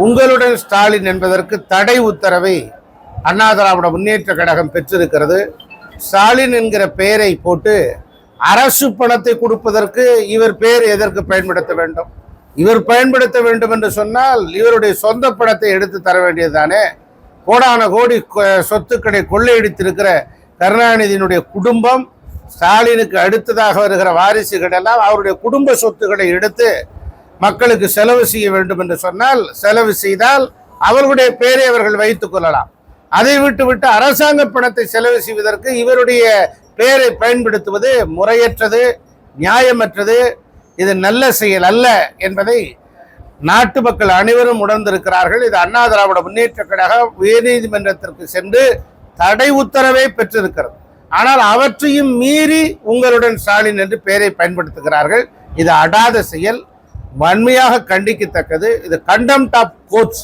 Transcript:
உங்களுடன் ஸ்டாலின் என்பதற்கு தடை உத்தரவை அண்ணா திராவிட முன்னேற்ற கழகம் பெற்றிருக்கிறது. ஸ்டாலின் என்கிற பெயரை போட்டு அரசு பணத்தை கொடுப்பதற்கு இவர் பெயர் எதற்கு பயன்படுத்த வேண்டும்? இவர் பயன்படுத்த வேண்டும் என்று சொன்னால் இவருடைய சொந்த பணத்தை எடுத்து தர வேண்டியதுதானே. கோடான கோடி சொத்துக்களை கொள்ளையடித்திருக்கிற கருணாநிதியினுடைய குடும்பம், ஸ்டாலினுக்கு அடுத்ததாக வருகிற வாரிசுகள் எல்லாம் அவருடைய குடும்ப சொத்துக்களை எடுத்து மக்களுக்கு செலவு செய்ய வேண்டும் என்று சொன்னால் செலவு செய்தால் அவர்களுடைய பெயரை அவர்கள் வைத்துக் கொள்ளலாம். அதை விட்டு அரசாங்க பணத்தை செலவு செய்வதற்கு இவருடைய பெயரை பயன்படுத்துவது முறையற்றது, நியாயமற்றது. இது நல்ல செயல் அல்ல என்பதை நாட்டு மக்கள் அனைவரும் உணர்ந்திருக்கிறார்கள். இது அண்ணா திராவிட முன்னேற்ற கழகம் உயர்நீதிமன்றத்திற்கு சென்று தடை உத்தரவை பெற்றிருக்கிறது. ஆனால் அவற்றையும் மீறி உங்களுடன் ஸ்டாலின் என்று பெயரை பயன்படுத்துகிறார்கள். இது அடாத செயல், வன்மையாக கண்டிக்கத்தக்கது. இது கண்டெம்ட் ஆஃப் கோர்ட்ஸ்